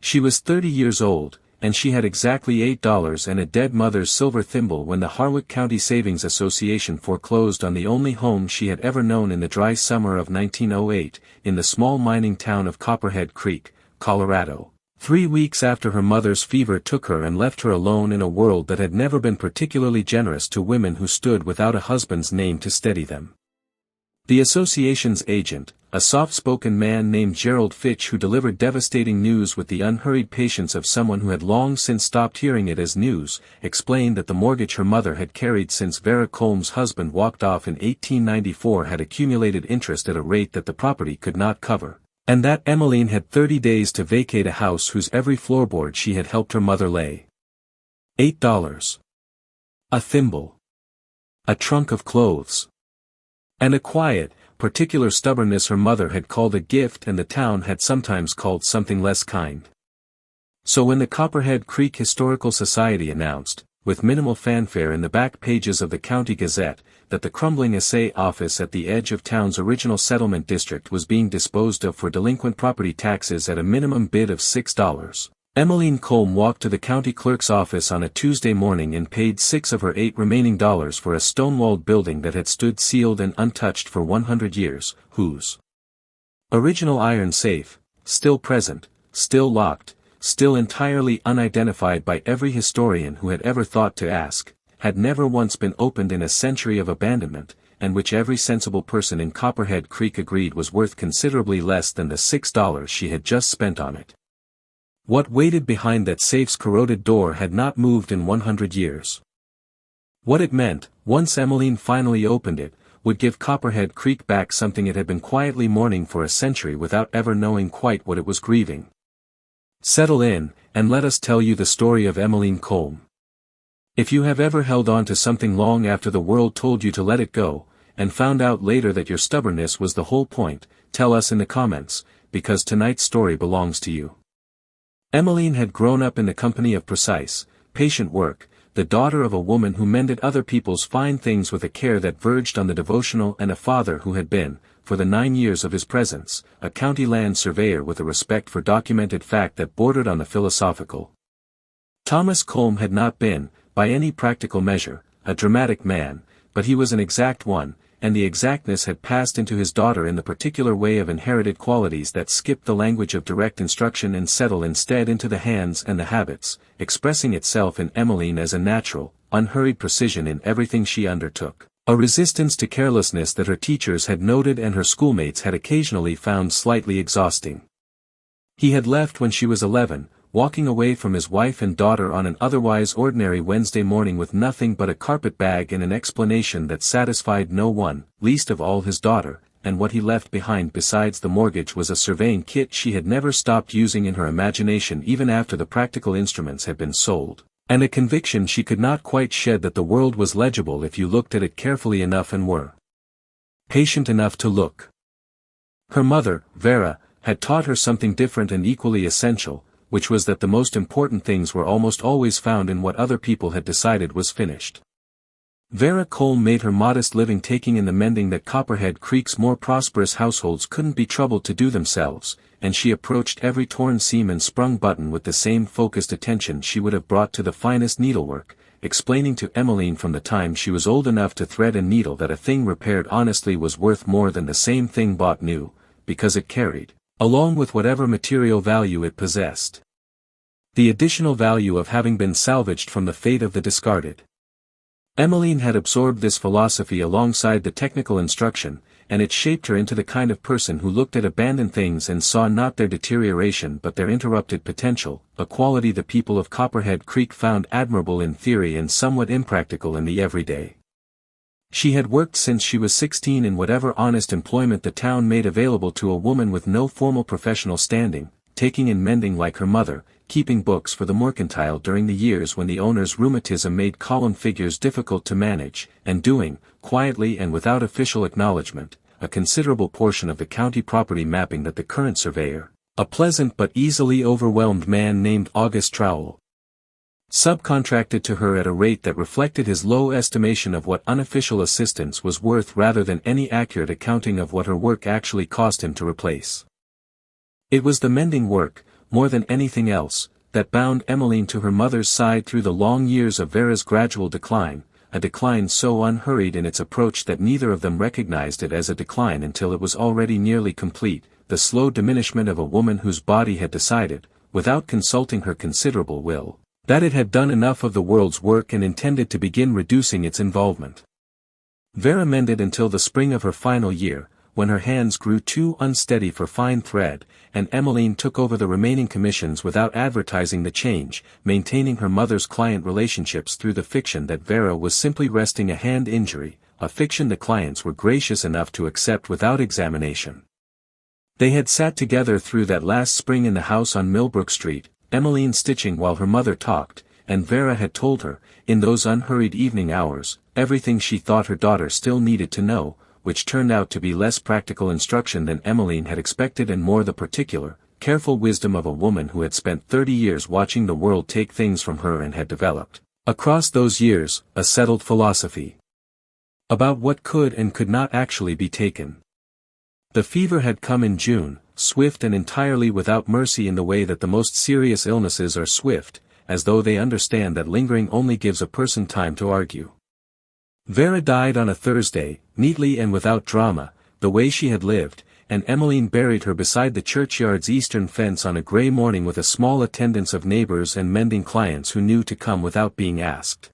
She was 30 years old, and she had exactly $8 and a dead mother's silver thimble when the Harwick County Savings Association foreclosed on the only home she had ever known in the dry summer of 1908, in the small mining town of Copperhead Creek, Colorado. 3 weeks after her mother's fever took her and left her alone in a world that had never been particularly generous to women who stood without a husband's name to steady them. The association's agent, a soft-spoken man named Gerald Fitch who delivered devastating news with the unhurried patience of someone who had long since stopped hearing it as news, explained that the mortgage her mother had carried since Vera Colm's husband walked off in 1894 had accumulated interest at a rate that the property could not cover, and that Emmeline had 30 days to vacate a house whose every floorboard she had helped her mother lay. $8. A thimble. A trunk of clothes. And a quiet, particular stubbornness her mother had called a gift and the town had sometimes called something less kind. So when the Copperhead Creek Historical Society announced, with minimal fanfare in the back pages of the County Gazette, that the crumbling Assay office at the edge of town's original settlement district was being disposed of for delinquent property taxes at a minimum bid of $6, Emmeline Colm walked to the county clerk's office on a Tuesday morning and paid $6 of her $8 remaining for a stone-walled building that had stood sealed and untouched for 100 years, whose original iron safe, still present, still locked, still entirely unidentified by every historian who had ever thought to ask, had never once been opened in a century of abandonment, and which every sensible person in Copperhead Creek agreed was worth considerably less than the $6 she had just spent on it. What waited behind that safe's corroded door had not moved in 100 years. What it meant, once Emmeline finally opened it, would give Copperhead Creek back something it had been quietly mourning for a century without ever knowing quite what it was grieving. Settle in, and let us tell you the story of Emmeline Colm. If you have ever held on to something long after the world told you to let it go, and found out later that your stubbornness was the whole point, tell us in the comments, because tonight's story belongs to you. Emmeline had grown up in the company of precise, patient work, the daughter of a woman who mended other people's fine things with a care that verged on the devotional and a father who had been, for the 9 years of his presence, a county land surveyor with a respect for documented fact that bordered on the philosophical. Thomas Colm had not been, by any practical measure, a dramatic man, but he was an exact one, and the exactness had passed into his daughter in the particular way of inherited qualities that skip the language of direct instruction and settle instead into the hands and the habits, expressing itself in Emmeline as a natural, unhurried precision in everything she undertook, a resistance to carelessness that her teachers had noted and her schoolmates had occasionally found slightly exhausting. He had left when she was 11, walking away from his wife and daughter on an otherwise ordinary Wednesday morning with nothing but a carpet bag and an explanation that satisfied no one, least of all his daughter, and what he left behind besides the mortgage was a surveying kit she had never stopped using in her imagination even after the practical instruments had been sold, and a conviction she could not quite shed that the world was legible if you looked at it carefully enough and were patient enough to look. Her mother, Vera, had taught her something different and equally essential, which was that the most important things were almost always found in what other people had decided was finished. Vera Colm made her modest living taking in the mending that Copperhead Creek's more prosperous households couldn't be troubled to do themselves, and she approached every torn seam and sprung button with the same focused attention she would have brought to the finest needlework, explaining to Emmeline from the time she was old enough to thread a needle that a thing repaired honestly was worth more than the same thing bought new, because it carried, along with whatever material value it possessed, the additional value of having been salvaged from the fate of the discarded. Emmeline had absorbed this philosophy alongside the technical instruction, and it shaped her into the kind of person who looked at abandoned things and saw not their deterioration but their interrupted potential, a quality the people of Copperhead Creek found admirable in theory and somewhat impractical in the everyday. She had worked since she was 16 in whatever honest employment the town made available to a woman with no formal professional standing, taking in mending like her mother, keeping books for the mercantile during the years when the owner's rheumatism made column figures difficult to manage, and doing, quietly and without official acknowledgement, a considerable portion of the county property mapping that the current surveyor, a pleasant but easily overwhelmed man named August Trowell, subcontracted to her at a rate that reflected his low estimation of what unofficial assistance was worth rather than any accurate accounting of what her work actually cost him to replace. It was the mending work, more than anything else, that bound Emmeline to her mother's side through the long years of Vera's gradual decline, a decline so unhurried in its approach that neither of them recognized it as a decline until it was already nearly complete, the slow diminishment of a woman whose body had decided, without consulting her considerable will, that it had done enough of the world's work and intended to begin reducing its involvement. Vera mended until the spring of her final year, when her hands grew too unsteady for fine thread, and Emmeline took over the remaining commissions without advertising the change, maintaining her mother's client relationships through the fiction that Vera was simply resting a hand injury, a fiction the clients were gracious enough to accept without examination. They had sat together through that last spring in the house on Millbrook Street, Emmeline stitching while her mother talked, and Vera had told her, in those unhurried evening hours, everything she thought her daughter still needed to know, which turned out to be less practical instruction than Emmeline had expected and more the particular, careful wisdom of a woman who had spent 30 years watching the world take things from her and had developed, across those years, a settled philosophy about what could and could not actually be taken. The fever had come in June, swift and entirely without mercy in the way that the most serious illnesses are swift, as though they understand that lingering only gives a person time to argue. Vera died on a Thursday, neatly and without drama, the way she had lived, and Emmeline buried her beside the churchyard's eastern fence on a grey morning with a small attendance of neighbours and mending clients who knew to come without being asked.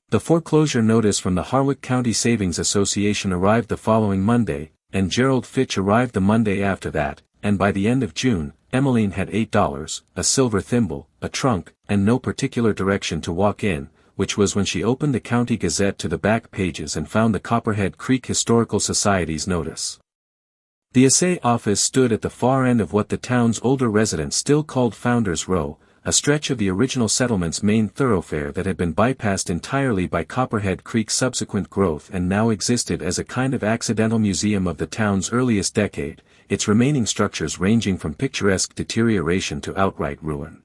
The foreclosure notice from the Harwick County Savings Association arrived the following Monday, and Gerald Fitch arrived the Monday after that, and by the end of June, Emmeline had $8, a silver thimble, a trunk, and no particular direction to walk in, which was when she opened the County Gazette to the back pages and found the Copperhead Creek Historical Society's notice. The Assay office stood at the far end of what the town's older residents still called Founders Row, a stretch of the original settlement's main thoroughfare that had been bypassed entirely by Copperhead Creek's subsequent growth and now existed as a kind of accidental museum of the town's earliest decade, its remaining structures ranging from picturesque deterioration to outright ruin.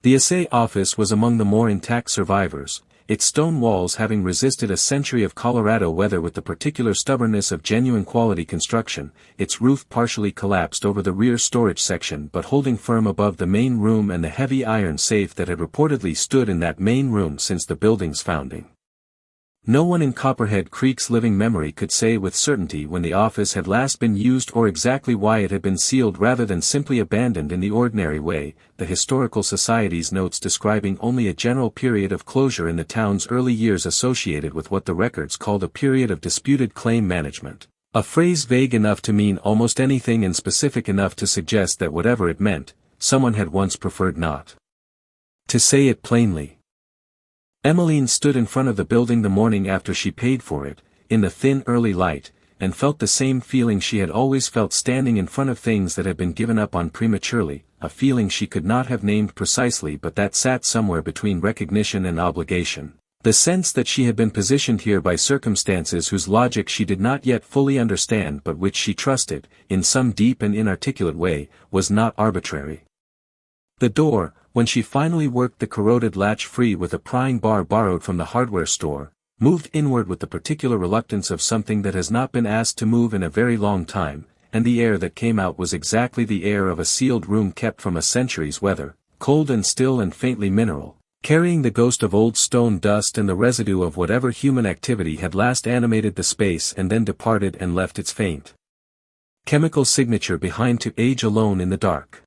The Assay office was among the more intact survivors, its stone walls having resisted a century of Colorado weather with the particular stubbornness of genuine quality construction, its roof partially collapsed over the rear storage section but holding firm above the main room and the heavy iron safe that had reportedly stood in that main room since the building's founding. No one in Copperhead Creek's living memory could say with certainty when the office had last been used or exactly why it had been sealed rather than simply abandoned in the ordinary way, the Historical Society's notes describing only a general period of closure in the town's early years associated with what the records called a period of disputed claim management, a phrase vague enough to mean almost anything and specific enough to suggest that whatever it meant, someone had once preferred not to say it plainly. Emmeline stood in front of the building the morning after she paid for it, in the thin early light, and felt the same feeling she had always felt standing in front of things that had been given up on prematurely, a feeling she could not have named precisely but that sat somewhere between recognition and obligation, the sense that she had been positioned here by circumstances whose logic she did not yet fully understand but which she trusted, in some deep and inarticulate way, was not arbitrary. The door, when she finally worked the corroded latch free with a prying bar borrowed from the hardware store, moved inward with the particular reluctance of something that has not been asked to move in a very long time, and the air that came out was exactly the air of a sealed room kept from a century's weather, cold and still and faintly mineral, carrying the ghost of old stone dust and the residue of whatever human activity had last animated the space and then departed and left its faint chemical signature behind to age alone in the dark.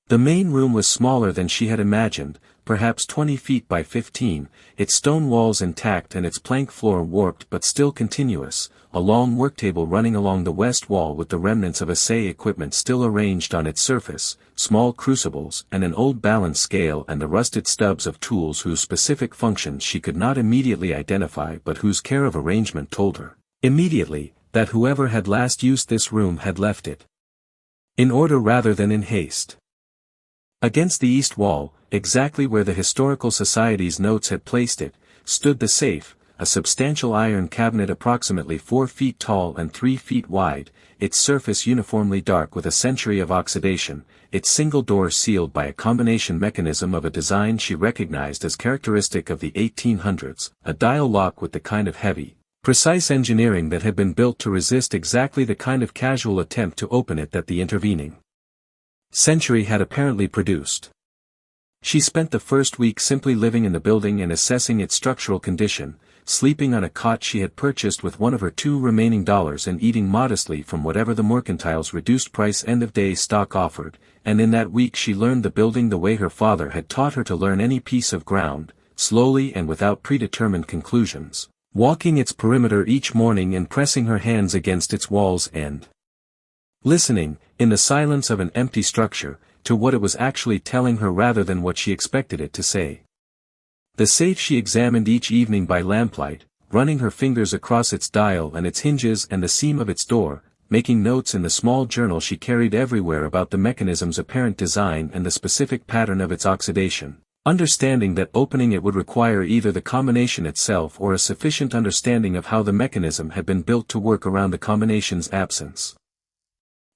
The main room was smaller than she had imagined, perhaps 20 feet by 15, its stone walls intact and its plank floor warped but still continuous, a long worktable running along the west wall with the remnants of Assay equipment still arranged on its surface, small crucibles and an old balance scale and the rusted stubs of tools whose specific functions she could not immediately identify but whose care of arrangement told her, immediately, that whoever had last used this room had left it in order rather than in haste. Against the east wall, exactly where the Historical Society's notes had placed it, stood the safe, a substantial iron cabinet approximately 4 feet tall and 3 feet wide, its surface uniformly dark with a century of oxidation, its single door sealed by a combination mechanism of a design she recognized as characteristic of the 1800s, a dial lock with the kind of heavy, precise engineering that had been built to resist exactly the kind of casual attempt to open it that the intervening century had apparently produced. She spent the first week simply living in the building and assessing its structural condition, sleeping on a cot she had purchased with one of her 2 remaining dollars and eating modestly from whatever the mercantile's reduced-price end-of-day stock offered, and in that week she learned the building the way her father had taught her to learn any piece of ground, slowly and without predetermined conclusions, walking its perimeter each morning and pressing her hands against its walls and listening, in the silence of an empty structure, to what it was actually telling her rather than what she expected it to say. The safe she examined each evening by lamplight, running her fingers across its dial and its hinges and the seam of its door, making notes in the small journal she carried everywhere about the mechanism's apparent design and the specific pattern of its oxidation, understanding that opening it would require either the combination itself or a sufficient understanding of how the mechanism had been built to work around the combination's absence.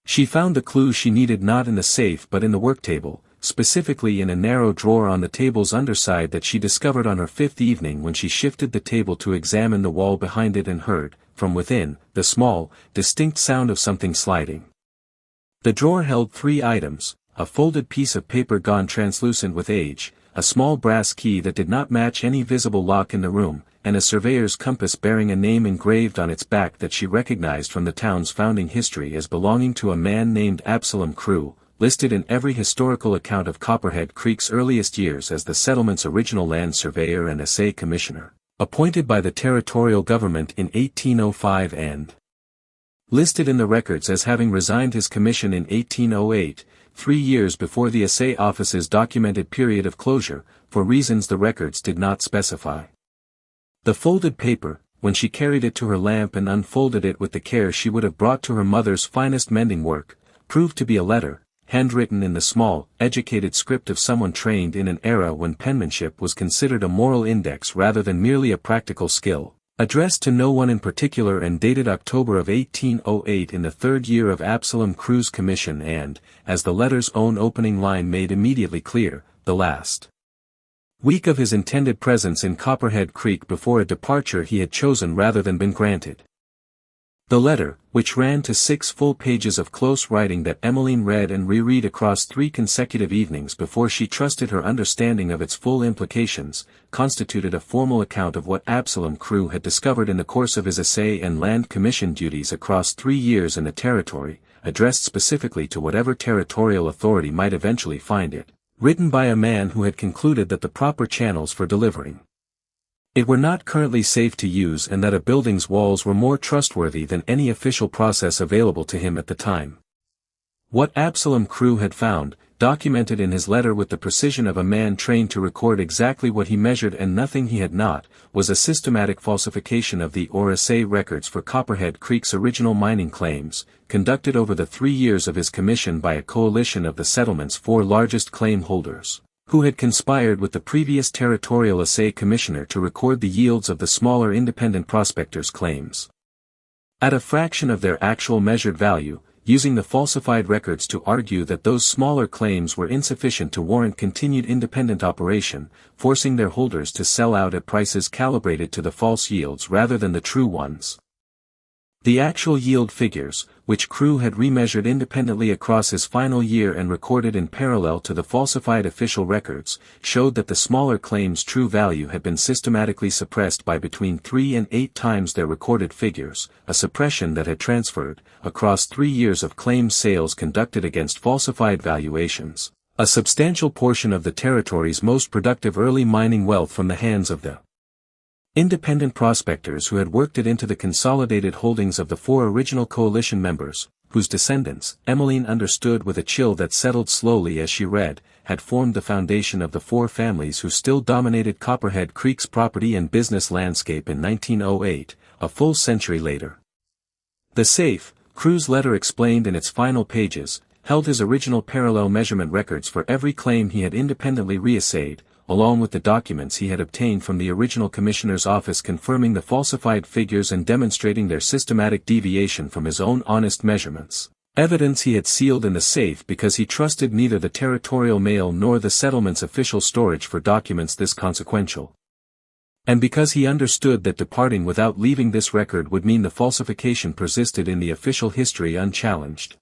She found the clue she needed not in the safe but in the work table, specifically in a narrow drawer on the table's underside that she discovered on her 5th evening when she shifted the table to examine the wall behind it and heard, from within, the small, distinct sound of something sliding. The drawer held 3 items: a folded piece of paper gone translucent with age, a small brass key that did not match any visible lock in the room, and a surveyor's compass bearing a name engraved on its back that she recognized from the town's founding history as belonging to a man named Absalom Crew, listed in every historical account of Copperhead Creek's earliest years as the settlement's original land surveyor and Assay commissioner, appointed by the territorial government in 1805 and listed in the records as having resigned his commission in 1808, 3 years before the Assay office's documented period of closure, for reasons the records did not specify. The folded paper, when she carried it to her lamp and unfolded it with the care she would have brought to her mother's finest mending work, proved to be a letter, handwritten in the small, educated script of someone trained in an era when penmanship was considered a moral index rather than merely a practical skill, addressed to no one in particular and dated October of 1808 in the 3rd year of Absalom Crew's commission and, as the letter's own opening line made immediately clear, the last week of his intended presence in Copperhead Creek before a departure he had chosen rather than been granted. The letter, which ran to 6 full pages of close writing that Emmeline read and reread across 3 consecutive evenings before she trusted her understanding of its full implications, constituted a formal account of what Absalom Crew had discovered in the course of his assay and land commission duties across 3 years in the territory, addressed specifically to whatever territorial authority might eventually find it, written by a man who had concluded that the proper channels for delivering it were not currently safe to use and that a building's walls were more trustworthy than any official process available to him at the time. What Absalom Crew had found, documented in his letter with the precision of a man trained to record exactly what he measured and nothing he had not, was a systematic falsification of the Assay records for Copperhead Creek's original mining claims, conducted over the 3 years of his commission by a coalition of the settlement's 4 largest claim holders, who had conspired with the previous territorial Assay commissioner to record the yields of the smaller independent prospectors' claims at a fraction of their actual measured value, using the falsified records to argue that those smaller claims were insufficient to warrant continued independent operation, forcing their holders to sell out at prices calibrated to the false yields rather than the true ones. The actual yield figures, which Crew had remeasured independently across his final year and recorded in parallel to the falsified official records, showed that the smaller claims' true value had been systematically suppressed by between 3 and 8 times their recorded figures, a suppression that had transferred, across 3 years of claims sales conducted against falsified valuations, a substantial portion of the territory's most productive early mining wealth from the hands of the independent prospectors who had worked it into the consolidated holdings of the 4 original coalition members, whose descendants, Emmeline understood with a chill that settled slowly as she read, had formed the foundation of the 4 families who still dominated Copperhead Creek's property and business landscape in 1908, a full century later. The safe, Crew's letter explained in its final pages, held his original parallel measurement records for every claim he had independently reassayed, along with the documents he had obtained from the original commissioner's office confirming the falsified figures and demonstrating their systematic deviation from his own honest measurements. Evidence he had sealed in the safe because he trusted neither the territorial mail nor the settlement's official storage for documents this consequential. And because he understood that departing without leaving this record would mean the falsification persisted in the official history unchallenged.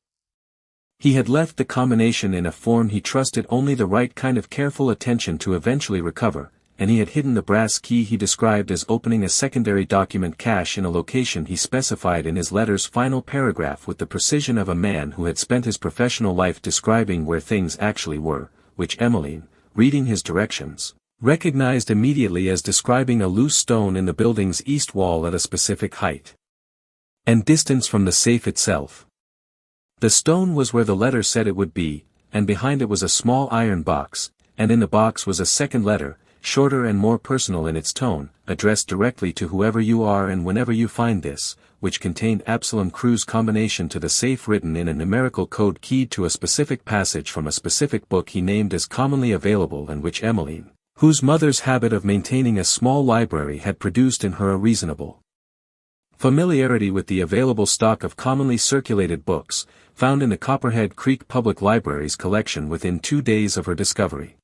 He had left the combination in a form he trusted only the right kind of careful attention to eventually recover, and he had hidden the brass key he described as opening a secondary document cache in a location he specified in his letter's final paragraph with the precision of a man who had spent his professional life describing where things actually were, which Emmeline, reading his directions, recognized immediately as describing a loose stone in the building's east wall at a specific height and distance from the safe itself. The stone was where the letter said it would be, and behind it was a small iron box, and in the box was a second letter, shorter and more personal in its tone, addressed directly to whoever you are and whenever you find this, which contained Absalom Crew's combination to the safe written in a numerical code keyed to a specific passage from a specific book he named as commonly available and which Emmeline, whose mother's habit of maintaining a small library had produced in her a reasonable familiarity with the available stock of commonly circulated books, found in the Copperhead Creek Public Library's collection within 2 days of her discovery.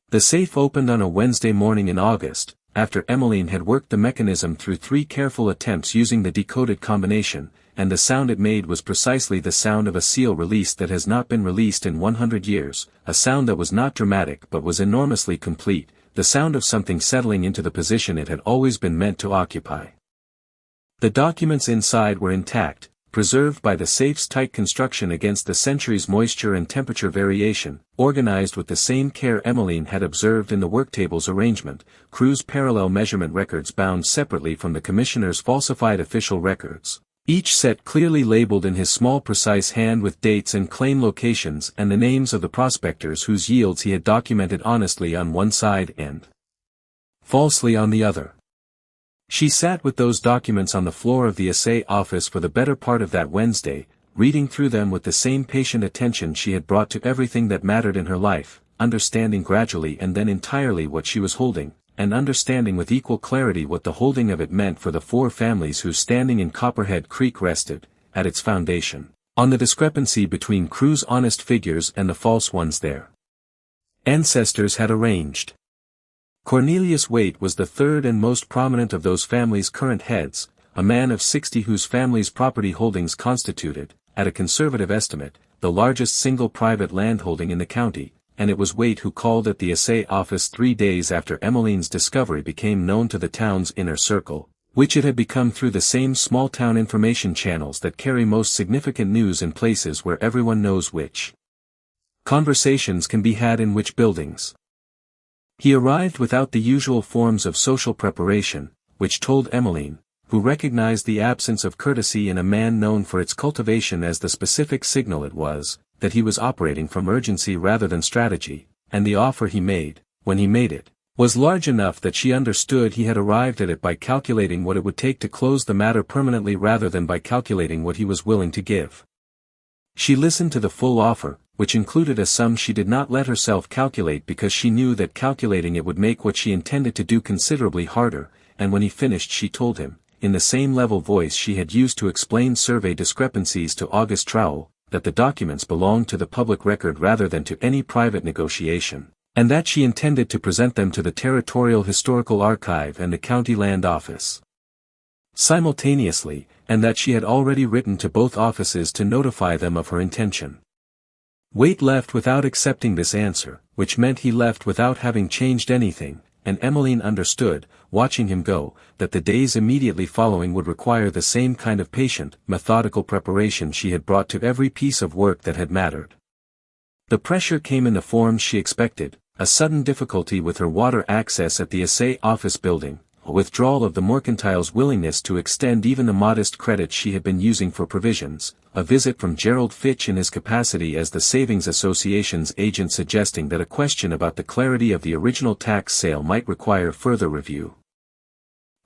The safe opened on a Wednesday morning in August, after Emmeline had worked the mechanism through 3 careful attempts using the decoded combination, and the sound it made was precisely the sound of a seal released that has not been released in 100 years, a sound that was not dramatic but was enormously complete, the sound of something settling into the position it had always been meant to occupy. The documents inside were intact, preserved by the safe's tight construction against the century's moisture and temperature variation, organized with the same care Emmeline had observed in the worktable's arrangement, Crew's parallel measurement records bound separately from the commissioner's falsified official records, each set clearly labeled in his small precise hand with dates and claim locations and the names of the prospectors whose yields he had documented honestly on one side and falsely on the other. She sat with those documents on the floor of the Assay office for the better part of that Wednesday, reading through them with the same patient attention she had brought to everything that mattered in her life, understanding gradually and then entirely what she was holding, and understanding with equal clarity what the holding of it meant for the 4 families whose standing in Copperhead Creek rested, at its foundation, on the discrepancy between Crew's honest figures and the false ones their ancestors had arranged. Cornelius Waite was the 3rd and most prominent of those families' current heads, a man of 60 whose family's property holdings constituted, at a conservative estimate, the largest single private landholding in the county, and it was Waite who called at the Assay office 3 days after Emmeline's discovery became known to the town's inner circle, which it had become through the same small-town information channels that carry most significant news in places where everyone knows which conversations can be had in which buildings. He arrived without the usual forms of social preparation, which told Emmeline, who recognized the absence of courtesy in a man known for its cultivation as the specific signal it was, that he was operating from urgency rather than strategy, and the offer he made, when he made it, was large enough that she understood he had arrived at it by calculating what it would take to close the matter permanently rather than by calculating what he was willing to give. She listened to the full offer, which included a sum she did not let herself calculate because she knew that calculating it would make what she intended to do considerably harder, and when he finished she told him, in the same level voice she had used to explain survey discrepancies to August Trowell, that the documents belonged to the public record rather than to any private negotiation, and that she intended to present them to the Territorial Historical Archive and the County Land Office simultaneously, and that she had already written to both offices to notify them of her intention. Waite left without accepting this answer, which meant he left without having changed anything, and Emmeline understood, watching him go, that the days immediately following would require the same kind of patient, methodical preparation she had brought to every piece of work that had mattered. The pressure came in the forms she expected, a sudden difficulty with her water access at the Assay office building, a withdrawal of the mercantile's willingness to extend even the modest credit she had been using for provisions, a visit from Gerald Fitch in his capacity as the Savings Association's agent suggesting that a question about the clarity of the original tax sale might require further review.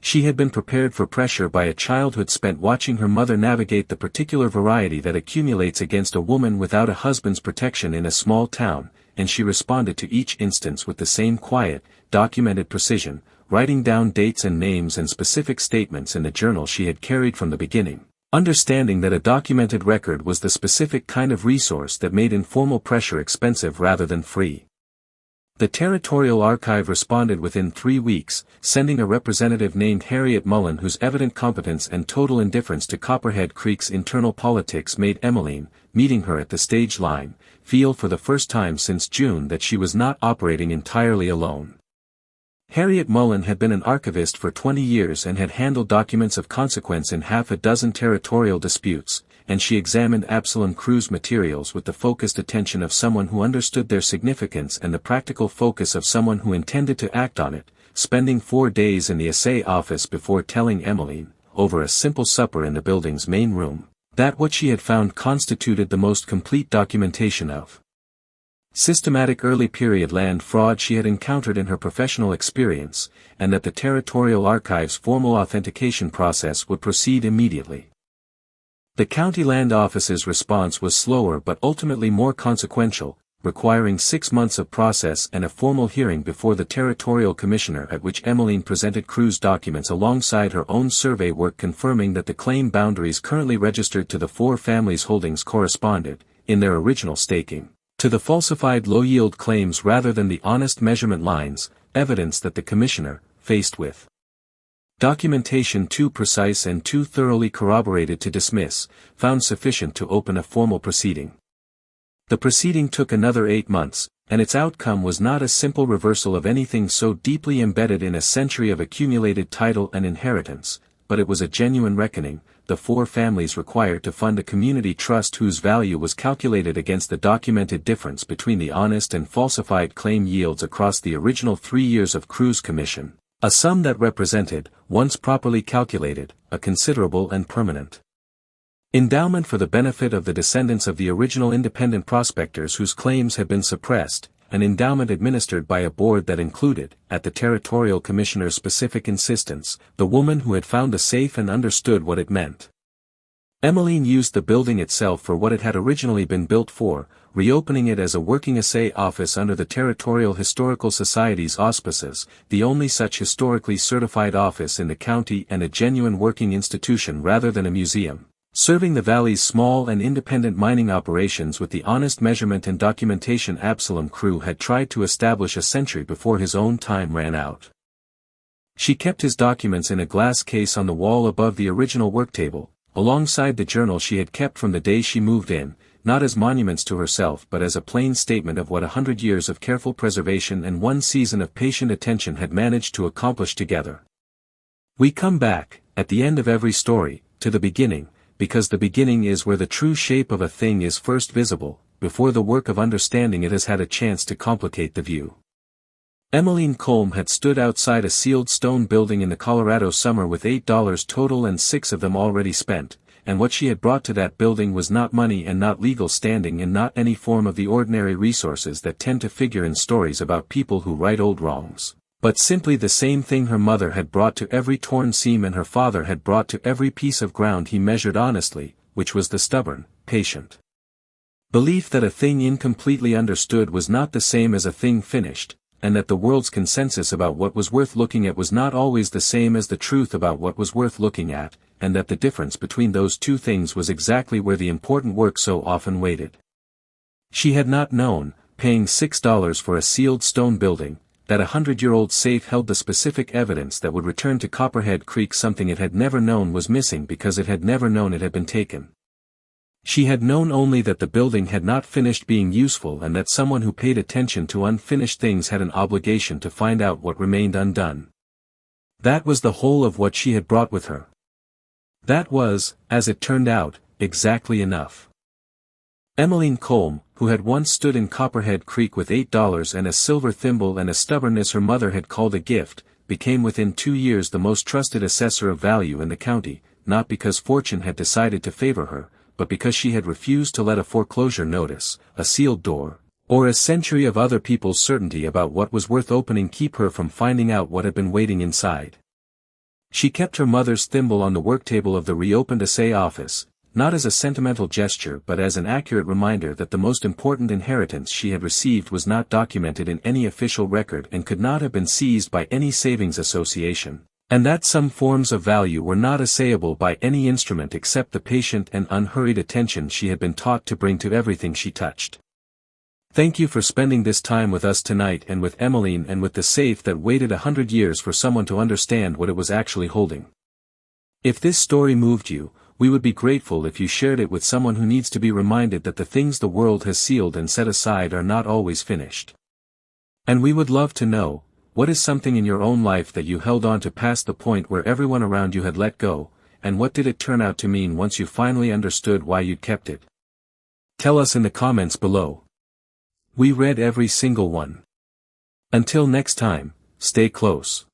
She had been prepared for pressure by a childhood spent watching her mother navigate the particular variety that accumulates against a woman without a husband's protection in a small town, and she responded to each instance with the same quiet, documented precision, writing down dates and names and specific statements in the journal she had carried from the beginning, understanding that a documented record was the specific kind of resource that made informal pressure expensive rather than free. The Territorial Archive responded within 3 weeks, sending a representative named Harriet Mullen whose evident competence and total indifference to Copperhead Creek's internal politics made Emmeline, meeting her at the stage line, feel for the first time since June that she was not operating entirely alone. Harriet Mullen had been an archivist for 20 years and had handled documents of consequence in half a dozen territorial disputes, and she examined Absalom Crew's materials with the focused attention of someone who understood their significance and the practical focus of someone who intended to act on it, spending 4 days in the Assay office before telling Emmeline, over a simple supper in the building's main room, that what she had found constituted the most complete documentation of systematic early period land fraud she had encountered in her professional experience, and that the Territorial Archive's formal authentication process would proceed immediately. The County Land Office's response was slower but ultimately more consequential, requiring 6 months of process and a formal hearing before the Territorial Commissioner at which Emmeline presented Crew's documents alongside her own survey work confirming that the claim boundaries currently registered to the 4 families' holdings corresponded, in their original staking, to the falsified low-yield claims rather than the honest measurement lines, evidence that the Commissioner, faced with documentation too precise and too thoroughly corroborated to dismiss, found sufficient to open a formal proceeding. The proceeding took another 8 months, and its outcome was not a simple reversal of anything so deeply embedded in a century of accumulated title and inheritance, but it was a genuine reckoning, the 4 families required to fund a community trust whose value was calculated against the documented difference between the honest and falsified claim yields across the original 3 years of Crew's commission, a sum that represented, once properly calculated, a considerable and permanent endowment for the benefit of the descendants of the original independent prospectors whose claims had been suppressed, an endowment administered by a board that included, at the Territorial Commissioner's specific insistence, the woman who had found the safe and understood what it meant. Emmeline used the building itself for what it had originally been built for, reopening it as a working assay office under the Territorial Historical Society's auspices, the only such historically certified office in the county and a genuine working institution rather than a museum, serving the valley's small and independent mining operations with the honest measurement and documentation Absalom Crew had tried to establish a century before his own time ran out. She kept his documents in a glass case on the wall above the original work table, alongside the journal she had kept from the day she moved in, not as monuments to herself but as a plain statement of what 100 years of careful preservation and 1 season of patient attention had managed to accomplish together. We come back, at the end of every story, to the beginning, because the beginning is where the true shape of a thing is first visible, before the work of understanding it has had a chance to complicate the view. Emmeline Colm had stood outside a sealed stone building in the Colorado summer with $8 total and 6 of them already spent, and what she had brought to that building was not money and not legal standing and not any form of the ordinary resources that tend to figure in stories about people who right old wrongs, but simply the same thing her mother had brought to every torn seam and her father had brought to every piece of ground he measured honestly, which was the stubborn, patient belief that a thing incompletely understood was not the same as a thing finished, and that the world's consensus about what was worth looking at was not always the same as the truth about what was worth looking at, and that the difference between those two things was exactly where the important work so often waited. She had not known, paying $6 for a sealed stone building, that a 100-year-old safe held the specific evidence that would return to Copperhead Creek something it had never known was missing because it had never known it had been taken. She had known only that the building had not finished being useful and that someone who paid attention to unfinished things had an obligation to find out what remained undone. That was the whole of what she had brought with her. That was, as it turned out, exactly enough. Emmeline Colm, who had once stood in Copperhead Creek with $8 and a silver thimble and a stubbornness her mother had called a gift, became within 2 years the most trusted assessor of value in the county, not because fortune had decided to favor her, but because she had refused to let a foreclosure notice, a sealed door, or a century of other people's certainty about what was worth opening keep her from finding out what had been waiting inside. She kept her mother's thimble on the work table of the reopened Assay office, not as a sentimental gesture but as an accurate reminder that the most important inheritance she had received was not documented in any official record and could not have been seized by any savings association, and that some forms of value were not assayable by any instrument except the patient and unhurried attention she had been taught to bring to everything she touched. Thank you for spending this time with us tonight and with Emmeline and with the safe that waited 100 years for someone to understand what it was actually holding. If this story moved you, we would be grateful if you shared it with someone who needs to be reminded that the things the world has sealed and set aside are not always finished. And we would love to know, what is something in your own life that you held on to past the point where everyone around you had let go, and what did it turn out to mean once you finally understood why you'd kept it? Tell us in the comments below. We read every single one. Until next time, stay close.